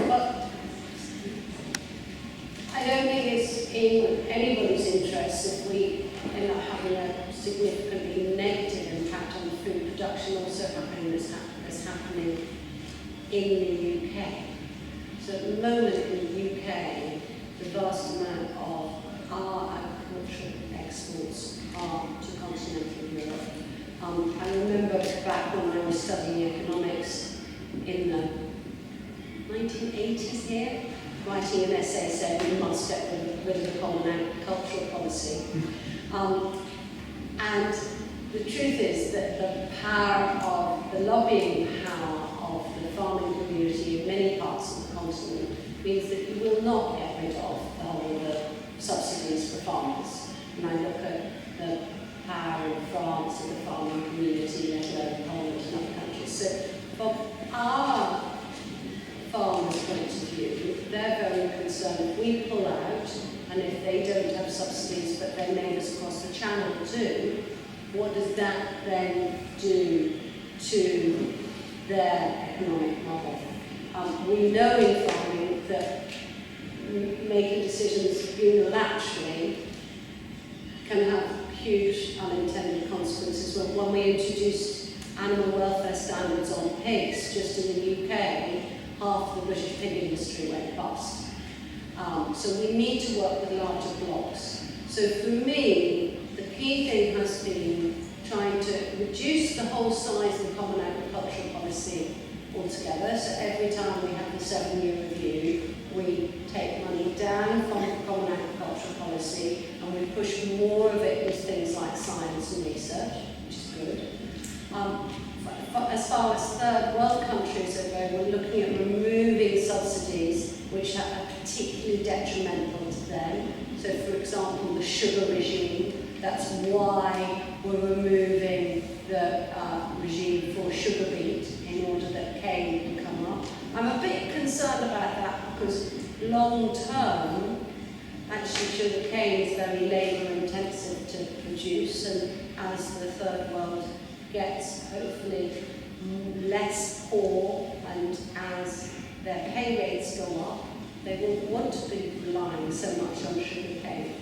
But I don't think it's in anybody's interest if we end up having a significantly negative impact on food production also happening as happening in the UK. So at the moment in the UK, the vast amount of our agricultural exports are to continental Europe. I remember back when I was studying economics in the 1980s here, writing an essay saying we must get rid of the common agricultural policy. And the truth is that the power of the lobbying power of the farming community in many parts of the continent means that you will not get rid of the whole of the subsidies for farmers. And I look at the power in France of the farming community, let alone Poland and other countries. So from our farmers' point of view, they're very concerned if we pull out and if they don't have subsidies but their neighbours across the channel do, what does that then do to their economic model? We know in farming that making decisions unilaterally can have huge unintended consequences. When we introduced animal welfare standards on pigs, just in the UK, half the British pig industry went bust. So we need to work with larger blocks. So for me, the key thing has been trying to reduce the whole size of the common agricultural policy altogether. So every time we have the 7-year review, we take money down from the common agricultural policy and we push more of it into things like science and research, which is good. As far as third world countries are going, we're looking at removing subsidies which are particularly detrimental to them. So for example, the sugar regime, that's why we're removing the regime for sugar beet in order that cane can come up. I'm a bit concerned about that because long term, actually sugar cane is very labour intensive to produce, and as the third world gets hopefully less poor and as their pay rates go up, they won't want to be relying so much on sugar cane.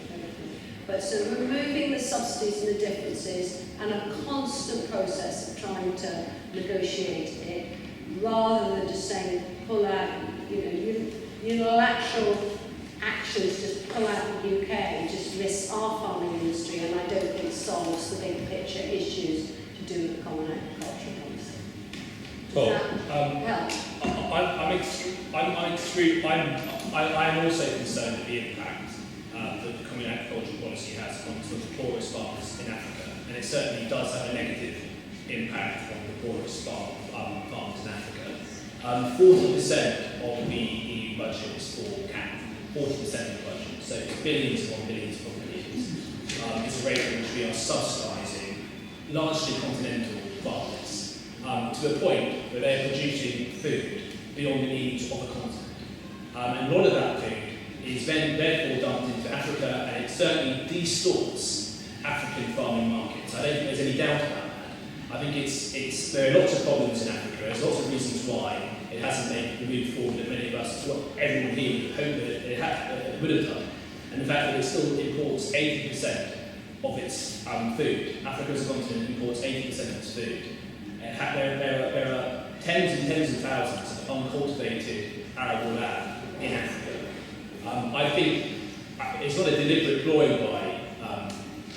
But so removing the subsidies and the differences and a constant process of trying to negotiate it rather than just saying pull out, unilateral actions, just pull out the UK, just risk our farming industry, and I don't think solves the big picture issues to do with the common agricultural policy. I'm also concerned at the impact that the common agricultural policy has on some of the poorest farmers in Africa, and it certainly does have a negative impact on the poorest farmers in Africa. 40% of the EU budget is for CAP, 40% of the budget, so billions upon billions upon billions. It's a rate at which we are subsidising largely continental farmers to a point where they're producing food beyond the needs of the continent. And a lot of that food is then therefore dumped into Africa, and it certainly distorts African farming markets. I don't think there's any doubt about that. I think there are lots of problems in Africa. There's lots of reasons why it hasn't made the move forward that many of us, what everyone here would hope that it would have done. And the fact that it still imports 80% of its food. Africa as a continent imports 80% of its food. There are tens and tens of thousands of uncultivated arable land in Africa. I think it's not a deliberate ploy by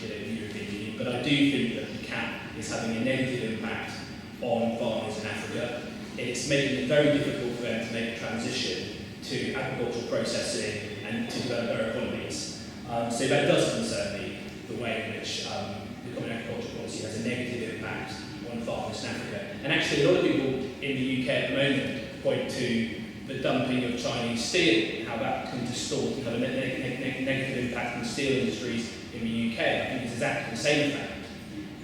the European Union, but I do think that the CAP is having a negative impact on farmers in Africa. It's making it very difficult for them to make a transition to agricultural processing and to develop their economies. So that does concern me. the way in which the Common Agricultural Policy has a negative impact on farmers in Africa. And actually, a lot of people in the UK at the moment point to the dumping of Chinese steel, how that can distort and have a negative impact on the steel industries in the UK. I think it's exactly the same fact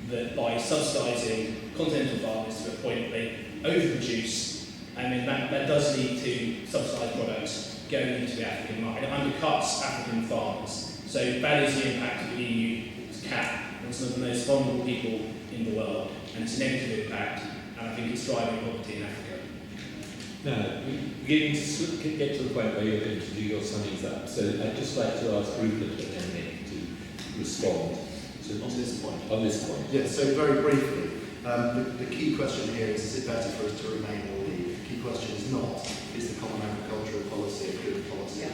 that by subsidising continental farmers to a point that they overproduce, I mean that does lead to subsidised products going into the African market. It undercuts African farmers. So that is the impact of the EU's cap on some of the most vulnerable people in the world, and it's a negative impact, and I think it's driving poverty in Africa. Now, we're getting to get to the point where you're going to do your summings up, so I'd just like to ask Rupert and then Nick to respond. So On this point. On this point. Yes, so very briefly, the key question here is it better for us to remain or leave? The key question is not, is the Common Agricultural Policy a good policy?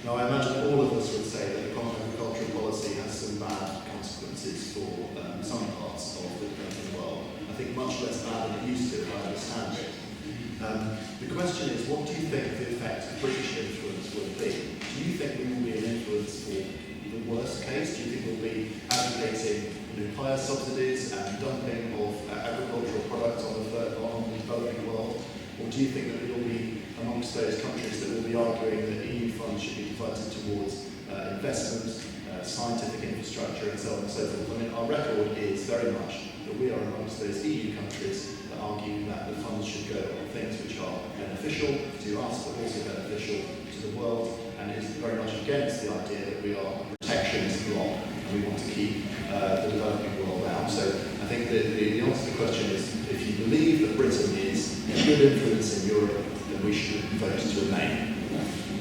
Now, I imagine all of us would say that the Common Agricultural Policy has some bad consequences for some parts of the developing world. I think much less bad than it used to, if I understand it. The question is, what do you think the effect of British influence will be? Do you think we will be an influence for the worst case? Do you think we'll be advocating higher subsidies and dumping of agricultural products on the developing world? Or do you think that we'll be amongst those countries that will be arguing that EU funds should be diverted towards investment, scientific infrastructure, and so on and so forth? I mean, our record is very much that we are amongst those EU countries that argue that the funds should go on things which are beneficial to us, but also beneficial to the world, and is very much against the idea that we are a protectionist bloc and we want to keep the developing world out. So I think that the answer to the question is, if you believe that Britain is a good influence in Europe, then we should vote to remain.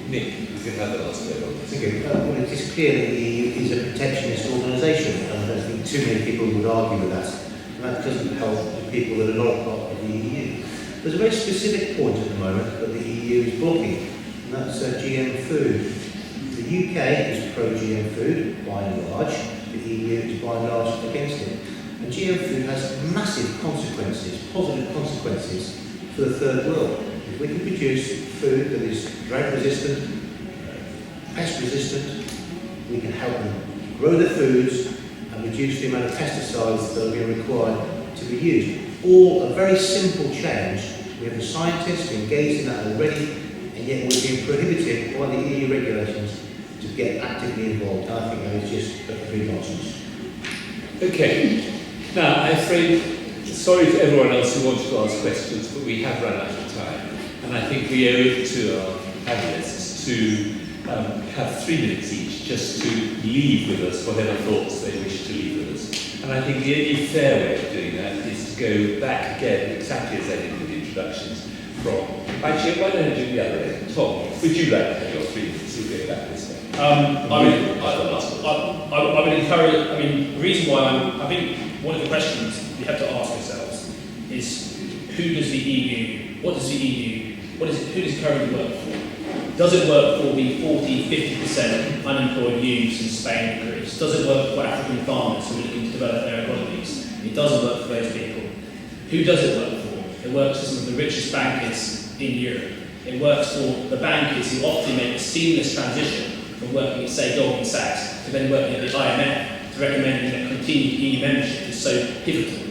Nick, you can have the last word on this. Okay, well, it is clear that the EU is a protectionist organisation, and I don't think too many people would argue with that. And that doesn't help the people that are not part of the EU. There's a very specific point at the moment that the EU is blocking, and that's GM food. The UK is pro-GM food, by and large. The EU is by and large against it. And GM food has massive consequences, positive consequences, for the third world. If we can produce food that is drought resistant, pest resistant, we can help them grow their foods and reduce the amount of pesticides that are being required to be used. All a very simple change. We have the scientists engaged in that already, and yet we're being prohibited by the EU regulations to get actively involved. And I think that is just a complete nonsense. Okay. Now, I'm afraid, sorry to everyone else who wanted to ask questions, but we have run out of time. And I think we owe it to our panelists to have 3 minutes each just to leave with us whatever thoughts they wish to leave with us. And I think the only fair way of doing that is to go back again, exactly as I did with the introductions, from... Actually, why don't I do the other end? Tom, would you like to have your 3 minutes? We'll go back this way. I would encourage, I mean, the reason why I think one of the questions we have to ask ourselves is who does the EU, who does it currently work for? Does it work for the 40-50% unemployed youths in Spain and Greece? Does it work for African farmers who are looking to develop their economies? It doesn't work for those people. Who does it work for? It works for some of the richest bankers in Europe. It works for the bankers who often make a seamless transition from working at, say, Goldman Sachs to then working at the IMF to recommending that continued EU membership is so pivotal.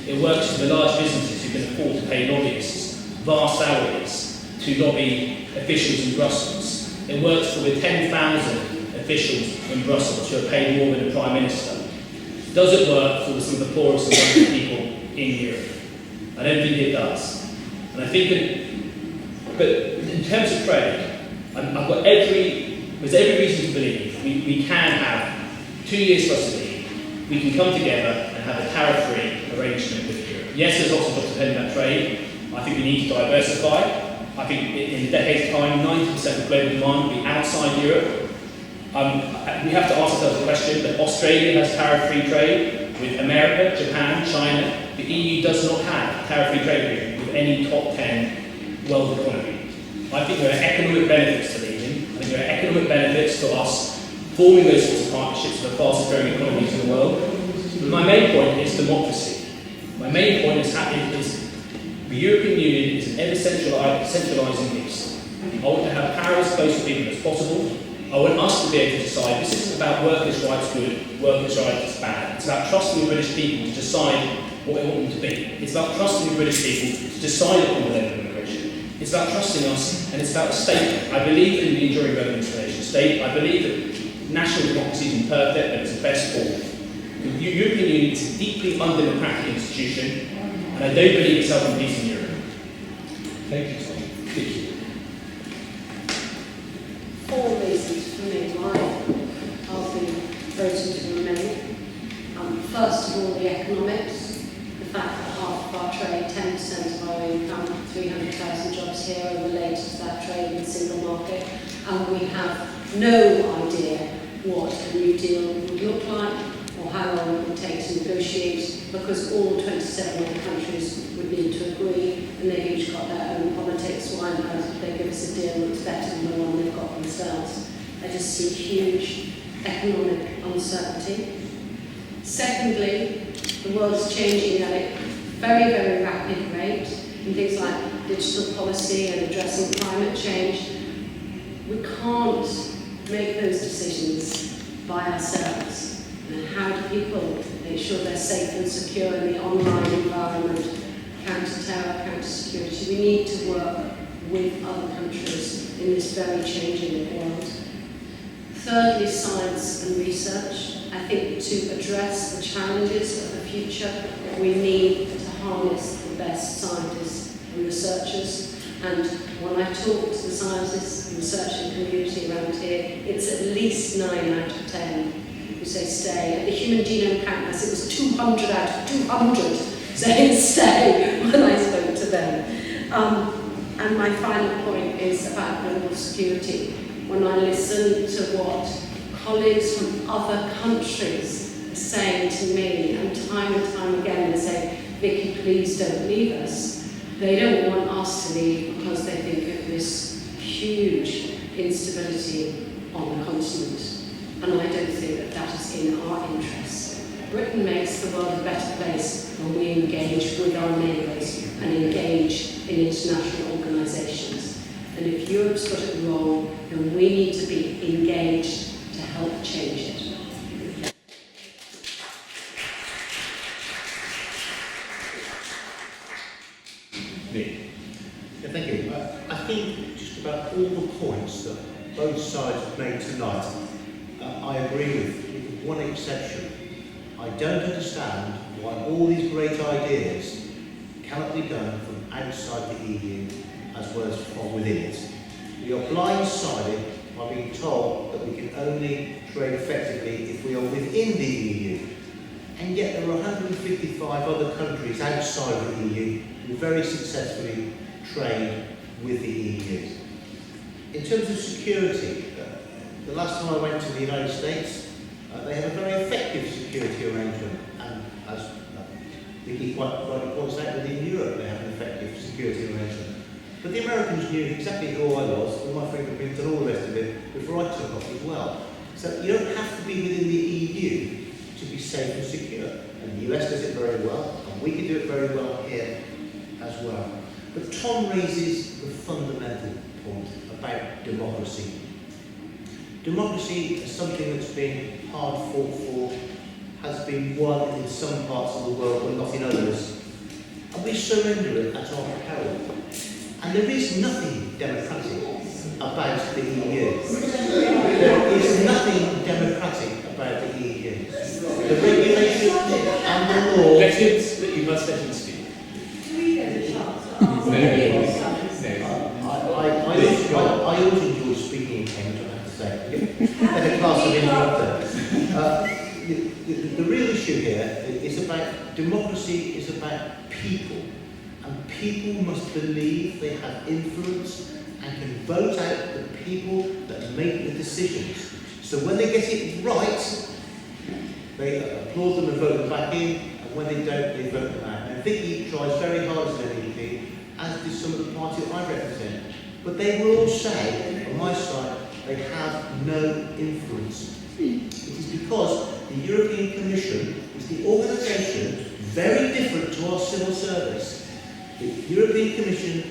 It works for the large businesses who can afford to pay lobbyists vast salaries to lobby officials in Brussels. It works for the 10,000 officials in Brussels who are paid more than the Prime Minister. Does it work for some of the poorest and wealthiest people in Europe? I don't think it does. And I think but in terms of trade, there's every reason to believe we can have 2 years plus a leave, we can come together and have a tariff-free arrangement with Europe. Yes, there's lots of jobs depending on trade. I think we need to diversify. I think in a decade's time, 90% of global demand will be outside Europe. We have to ask ourselves the question that Australia has tariff-free trade with America, Japan, China. The EU does not have tariff-free trade agreement with any top 10 world economy. I think there are economic benefits to leaving. I think there are economic benefits to us forming those sorts of partnerships with the fastest growing economies in the world. But my main point is democracy. My main point is the European Union is an ever centralising beast. I want to have power as close to people as possible. I want us to be able to decide. This isn't about workers' rights good, workers' rights bad. It's about trusting the British people to decide what they want them to be. It's about trusting the British people to decide upon the level of immigration. It's about trusting us, and it's about a state. I believe in the enduring relevance of the nation state. I believe that national democracy is imperfect, but it's the best form. The European Union is a deeply undemocratic institution, and I don't believe it's helping peace in Europe. Thank you, Tom. Thank you. 4 reasons for me why I'll be voting to remain. First of all, the economics. The fact that half of our trade, 10% of our income, 300,000 jobs here are related to that trade in the single market, and we have no idea what a new deal would look like or how long it would take to negotiate, because all 27 other countries would need to agree, and they've each got their own politics. Why on earth would they give us a deal that's better than the one they've got themselves? I just see huge economic uncertainty. Secondly, the world's changing at a very, very rapid rate in things like digital policy and addressing climate change. We can't make those decisions by ourselves. And how do people make sure they're safe and secure in the online environment, counter-terror, counter-security? We need to work with other countries in this very changing world. Thirdly, science and research. I think to address the challenges of the future, we need to harness the best scientists and researchers. And when I talk to the scientists and researching community around here, it's at least 9 out of 10 who say stay. At the Human Genome Canvas, it was 200 out of 200 saying stay when I spoke to them. And my final point is about global security. When I listen to what colleagues from other countries are saying to me, and time again they say, Vicky, please don't leave us. They don't want us to leave because they think of this huge instability on the continent. And I don't think that that is in our interests. Britain makes the world a better place when we engage with our neighbours and engage in international organisations. And if Europe's got it wrong, then we need to be engaged to help change it. Yeah, thank you. I think just about all the points that both sides have made tonight, I agree with one exception. I don't understand why all these great ideas cannot be done from outside the EU as well as from within it. We are blindsided by being told that we can only trade effectively if we are within the EU. And yet there are 155 other countries outside the EU who very successfully trade with the EU. In terms of security, the last time I went to the United States, they have a very effective security arrangement, and as Vicky quite rightly points out, within Europe they have an effective security arrangement. But the Americans knew exactly who I was, with my fingerprints and all the rest of it, before I took off as well. So you don't have to be within the EU to be safe and secure. And the US does it very well, and we can do it very well here as well. But Tom raises the fundamental point about democracy. Democracy is something that's been hard fought for, has been won in some parts of the world but not in others. And we surrender it at our peril. And there is nothing democratic about the EU. There is nothing democratic about the EU. The regulation and the law... You must let him speak. I always enjoy speaking in Cambridge, I have to say. Had a class of interrupter. The real issue here is about democracy, is about people. And people must believe they have influence and can vote out the people that make the decisions. So when they get it right, they applaud them and vote them back in, and when they don't, they vote them out. And Vicky tries very hard as an MEP, as do some of the party I represent. But they will all say, on my side, they have no influence. It is because the European Commission is the organisation very different to our civil service. The European Commission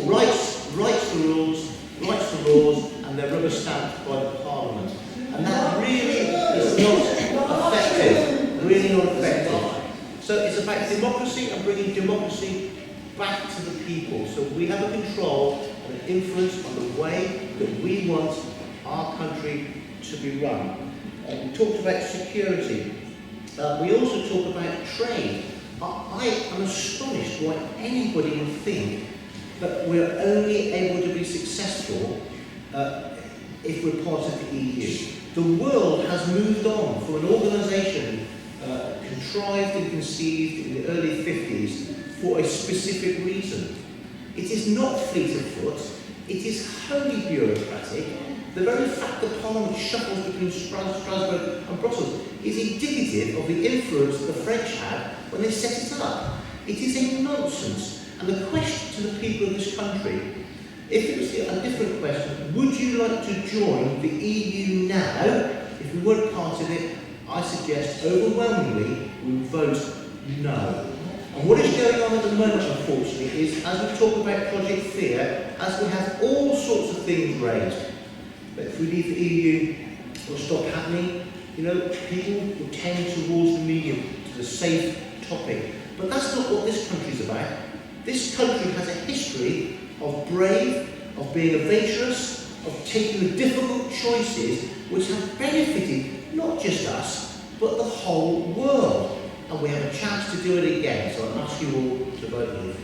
writes the rules, writes the laws, and they're rubber stamped by the Parliament. And that really is not effective, really not effective. So it's about democracy and bringing democracy back to the people. So we have a control and an influence on the way that we want our country to be run. We talked about security. We also talk about trade. I am astonished why anybody would think that we're only able to be successful if we're part of the EU. The world has moved on from an organisation contrived and conceived in the early 50s for a specific reason. It is not fleet of foot, it is wholly bureaucratic. The very fact that Parliament shuffles between Strasbourg and Brussels is indicative of the influence that the French had when they set it up. It is a nonsense. And the question to the people of this country, if it was a different question, would you like to join the EU now? If we weren't part of it, I suggest overwhelmingly we would vote no. And what is going on at the moment, unfortunately, is as we talk about Project Fear, as we have all sorts of things raised, but if we leave the EU, it will stop happening. You know, people will tend towards the medium, to the safe topic. But that's not what this country's about. This country has a history of brave, of being adventurous, of taking the difficult choices which have benefited not just us, but the whole world. And we have a chance to do it again, so I ask you all to vote no.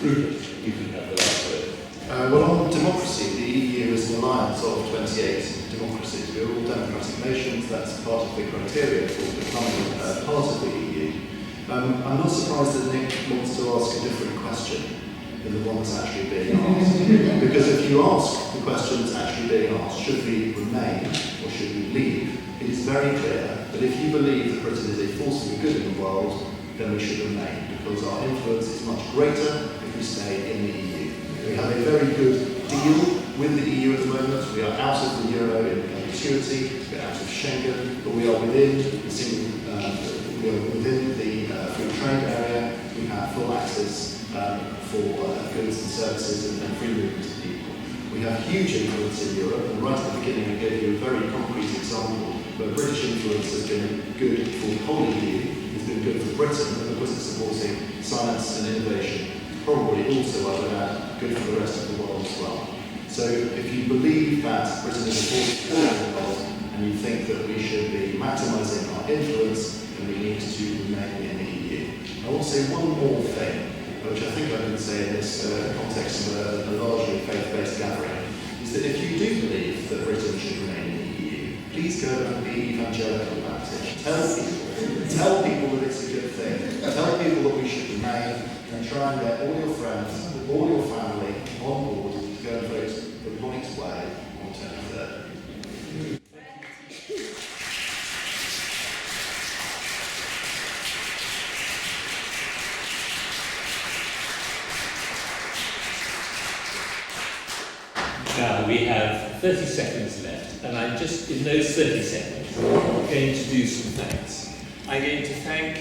Rupert, you can have the last word. Well, on democracy, the EU is an alliance of 28 democracies. We're all democratic nations. That's part of the criteria for becoming part of the EU. I'm not surprised that Nick wants to ask a different question than the one that's actually being asked. Because if you ask the question that's actually being asked, should we remain or should we leave, it is very clear that if you believe that Britain is a force for the good in the world, then we should remain, because our influence is much greater if we stay in the EU. We have a very good deal with the EU at the moment. We are out of the euro in perpetuity, we're out of Schengen, but we are within the single, we are within the free trade area. We have full access for goods and services and free movement of people. We have huge influence in Europe, and right at the beginning I gave you a very concrete example where British influence has been good for the whole EU, it's been good for Britain because it's supporting science and innovation, probably also, I would add, good for the rest of the world as well. So if you believe that Britain is a force for the good in the world and you think that we should be maximising our influence, then we need to remain in the EU. I will say one more thing, which I think I can say in this context of a largely faith-based gathering, is that if you do believe that Britain should remain in the EU, please go and be evangelical about it. Tell people that it's a good thing. Tell people that we should remain, and try and get all your friends, all your family on board to go and vote the Monarch's way on 23rd. Now we have 30 seconds left, and I'm just, in those 30 seconds, going to do some thanks. I'm going to thank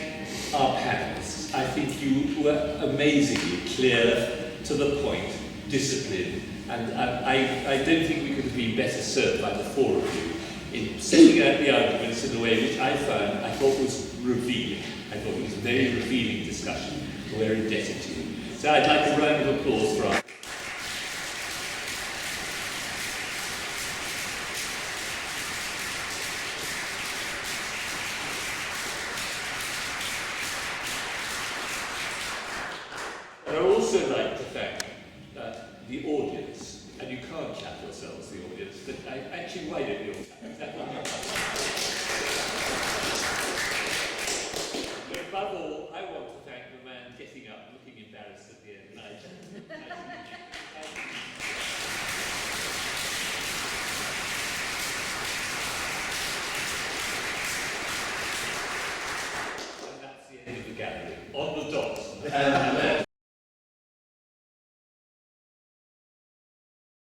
our panelists. I think you were amazingly clear, to the point, disciplined, and I don't think we could have been better served by the four of you in setting out the arguments in a way which I thought was revealing. I thought it was a very revealing discussion. We're indebted to you. So I'd like a round of applause for our I'd also like to thank the audience, and you can't clap yourselves, the audience, but actually, why don't you all clap? But above all, I want to thank the man getting up, looking embarrassed at the end.